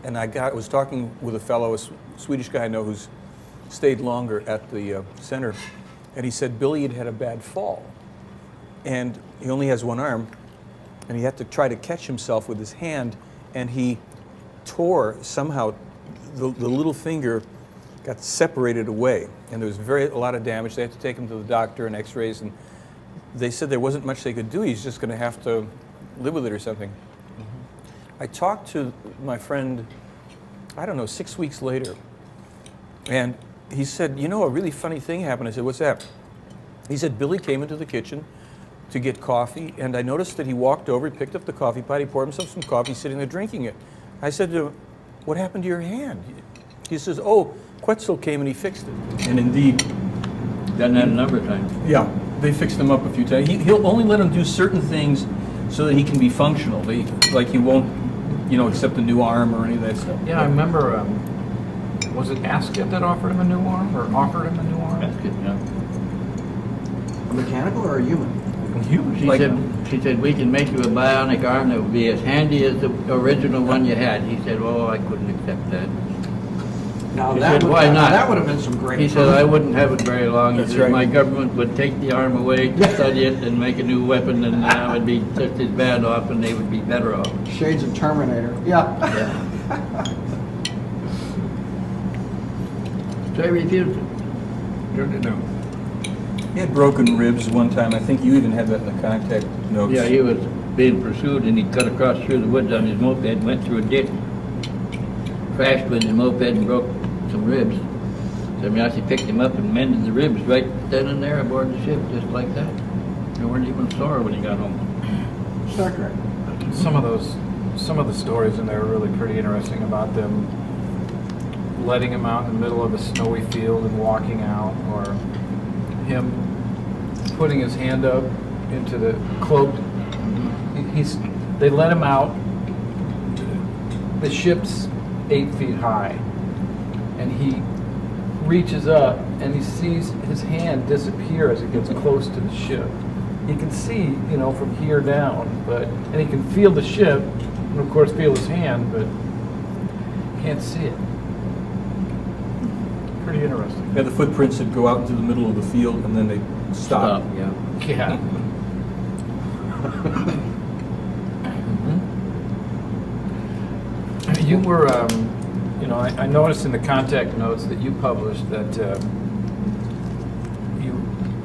and I was talking with a fellow, a Swedish guy I know who's stayed longer at the center, and he said Billy had had a bad fall, and he only has one arm, and he had to try to catch himself with his hand, and he tore somehow, the little finger got separated away, and there was a lot of damage. They had to take him to the doctor and x-rays, and they said there wasn't much they could do. He's just going to have to live with it or something. I talked to my friend, I don't know, 6 weeks later, and he said, you know, a really funny thing happened. I said, what's that? He said, Billy came into the kitchen to get coffee, and I noticed that he walked over, he picked up the coffee pot, he poured himself some coffee, sitting there drinking it. I said to him, "What happened to your hand?" He says, "Oh, Quetzal came and he fixed it." And indeed, Done that a number of times. yeah, they fixed him up a few times. He'll only let him do certain things so that he can be functional. Like he won't, accept a new arm or any of that stuff. Yeah, I remember, was it Ascot that offered him a new arm, or offered him a new arm? That's good, yeah. A mechanical or a human? Huge. She said, we can make you a bionic arm that would be as handy as the original one you had. He said, oh, I couldn't accept that. Now He that said, would, why not? That would have been some great. He said, I wouldn't have it very long. That's He said, right. my government would take the arm away, study it, and make a new weapon, and I would be just as bad off, and they would be better off. Shades of Terminator. Yeah. Yeah. So I refused it. Turned it down. He had broken ribs one time. I think you even had that in the contact notes. Yeah, he was being pursued, and he cut across through the woods on his moped, went through a ditch, crashed with his moped and broke some ribs. So Miyasi picked him up and mended the ribs right then and there aboard the ship, just like that. They weren't even sore when he got home. Star Trek. Some of the stories in there are really pretty interesting about them letting him out in the middle of a snowy field and walking out, or him putting his hand up into the cloak. They let him out. The ship's 8 feet high, and he reaches up and he sees his hand disappear as it gets close to the ship. He can see, from here down, and he can feel the ship, and of course feel his hand, but can't see it. Pretty interesting. Yeah, the footprints would go out into the middle of the field and then they stop. Yeah. Yeah. You were, I noticed in the contact notes that you published that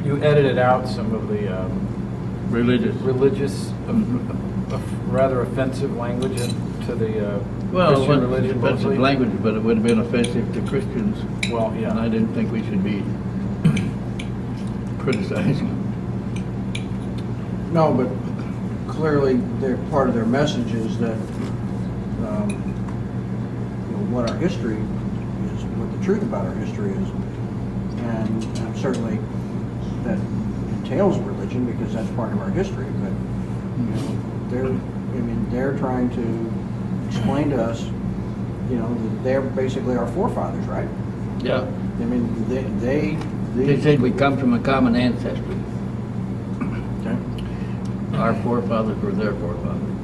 you edited out some of the religious, rather offensive language into the Well, it Christian wasn't religion. offensive mostly. language, but it would have been offensive to Christians. Well, yeah. And I didn't think we should be criticizing. No, but clearly part of their message is that what our history is, what the truth about our history is, and certainly that entails religion because that's part of our history. But they're trying to explain to us, that they're basically our forefathers, right? Yeah. I mean, They said we come from a common ancestry. Okay. Our forefathers were their forefathers.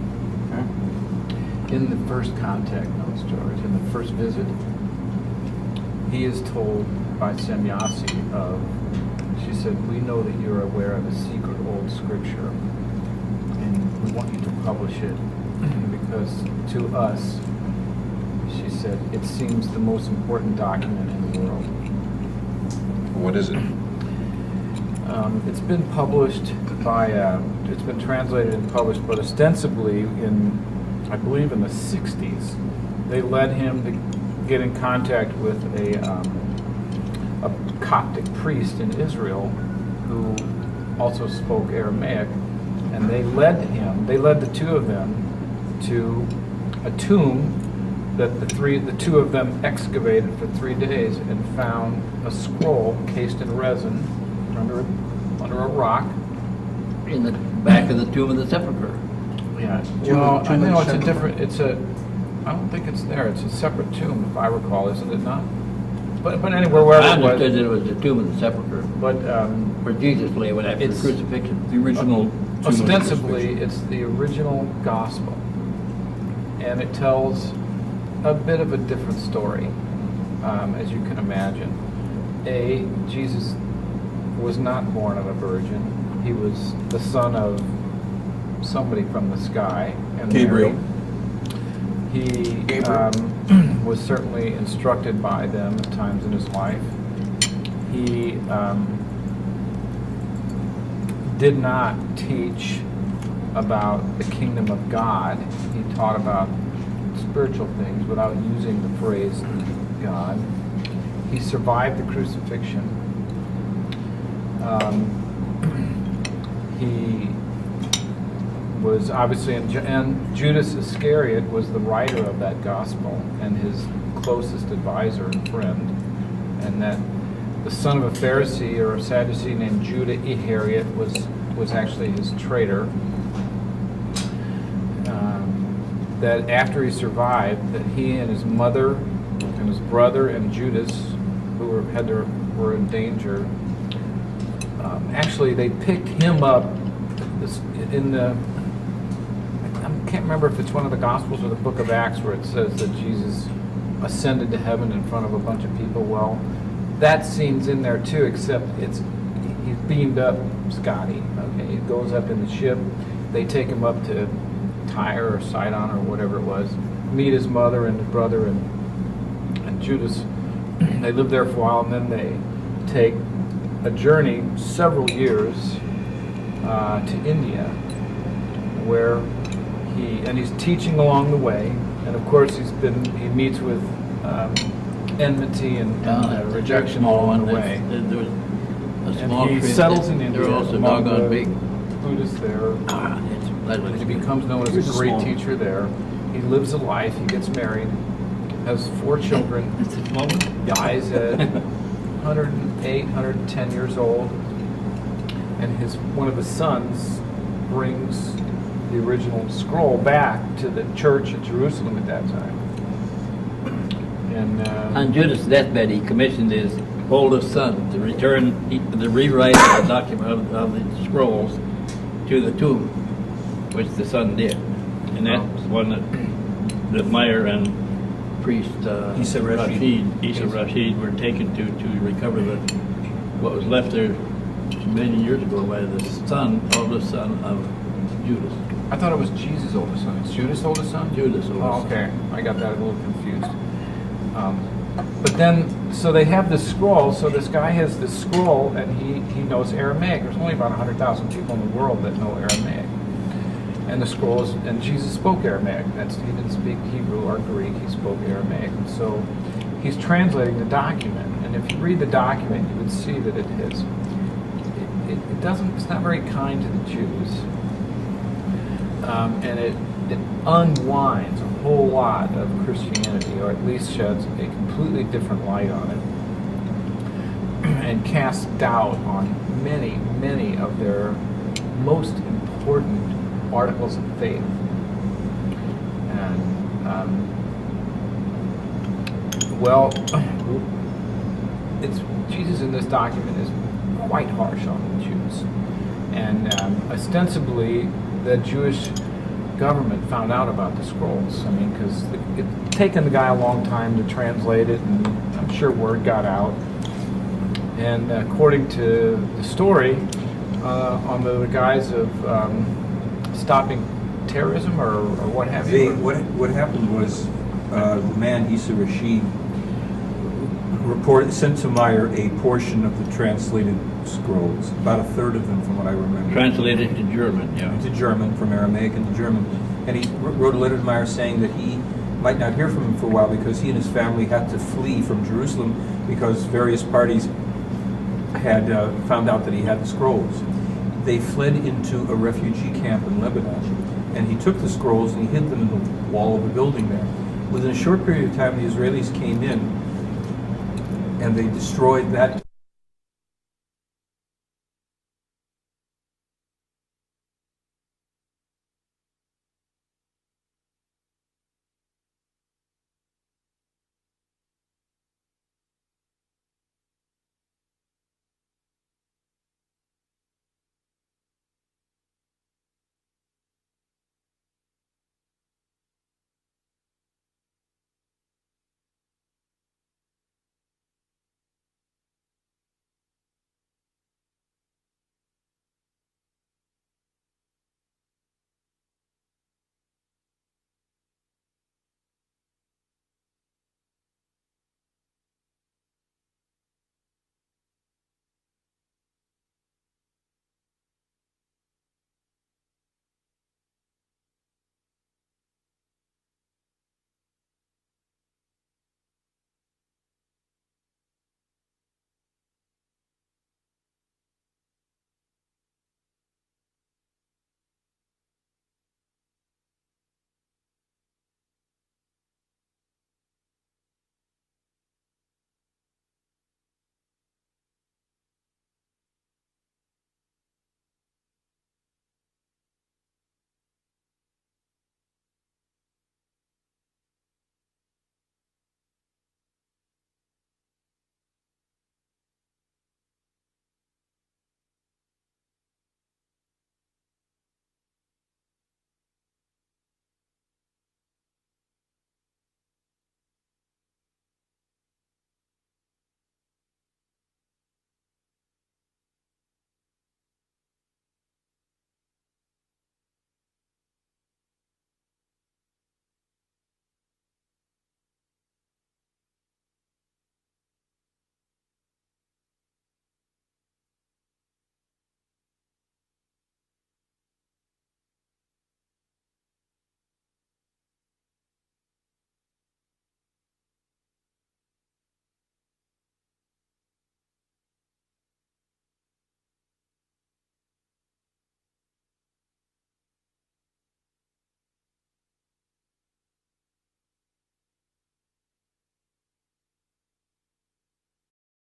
Okay. In the first contact notes, George, in the first visit, he is told by Semyasi she said, we know that you're aware of a secret old scripture, and we want you to publish it because to us, she said, it seems the most important document in the world. What is it? It's been published it's been translated and published, but ostensibly I believe in the 60s, they led him to get in contact with a Coptic priest in Israel who also spoke Aramaic, and they led the two of them to a tomb that the two of them excavated for 3 days and found a scroll cased in resin under a rock. In the back of the tomb of the sepulchre. Yeah. Tomb Well, of I know it's a Sepulchre. different. I don't think it's there. It's a separate tomb, if I recall, isn't it not? But anywhere, I wherever it understood that was. it was the tomb of the sepulchre, But where Jesus lay after the It's- crucifixion. The original. tomb of the ostensibly, crucifixion. it's the original gospel, and it tells a bit of a different story, as you can imagine. Jesus was not born of a virgin. He was the son of somebody from the sky. And Gabriel. Mary. He Gabriel. was certainly instructed by them at times in his life. He did not teach about the kingdom of God. He taught about spiritual things without using the phrase God. He survived the crucifixion. he was obviously, and Judas Iscariot was the writer of that gospel and his closest advisor and friend, and that the son of a Pharisee or a Sadducee named Judah Iscariot was actually his traitor. That after he survived, that he and his mother and his brother and Judas, who were in danger, actually they picked him up in the, I can't remember if it's one of the Gospels or the book of Acts where it says that Jesus ascended to heaven in front of a bunch of people. Well, that scene's in there too, except he's beamed up Scotty. Okay, he goes up in the ship. They take him up to Tyre or Sidon or whatever it was, meet his mother and his brother and Judas. They live there for a while, and then they take a journey several years to India, where he's teaching along the way, and of course he meets with enmity and rejection along the way. There was a small and he trip settles that- in India They're also among doggone the big. Buddhists there. That looks He good. becomes known as Here's a a great small- teacher there. He lives a life. He gets married, has 4 children, It's a small one. dies at 108, 110 years old, and one of his sons brings the original scroll back to the church at Jerusalem at that time. And On Judas' deathbed, he commissioned his oldest son to the rewrite the document of the scrolls to the tomb, which the son did. And that's one that Meier and priest Isa Rashid. Isa Rashid were taken to recover what was left there many years ago by the oldest son of Judas. I thought it was Jesus' oldest son. It's Judas' oldest son? Judas' oldest Oh, son. okay. I got that a little confused. But then, so they have this scroll. So this guy has this scroll, and he knows Aramaic. There's only about 100,000 people in the world that know Aramaic. And the scrolls, and Jesus spoke Aramaic. He didn't speak Hebrew or Greek. He spoke Aramaic. And so he's translating the document. And if you read the document, you would see that it's not very kind to the Jews. And it unwinds a whole lot of Christianity, or at least sheds a completely different light on it, and casts doubt on many, many of their most important articles of faith. And Jesus in this document is quite harsh on the Jews, and ostensibly the Jewish government found out about the scrolls. I mean, because it's taken the guy a long time to translate it, and I'm sure word got out. And according to the story, on the guise of stopping terrorism or what have you. What happened was the man Isa Rashid sent to Meier a portion of the translated scrolls, about a third of them, from what I remember. Translated to German, yeah. To German, from Aramaic into German. And he wrote a letter to Meier saying that he might not hear from him for a while because he and his family had to flee from Jerusalem because various parties had found out that he had the scrolls. They fled into a refugee camp in Lebanon, and he took the scrolls and he hid them in the wall of a building there. Within a short period of time, the Israelis came in and they destroyed that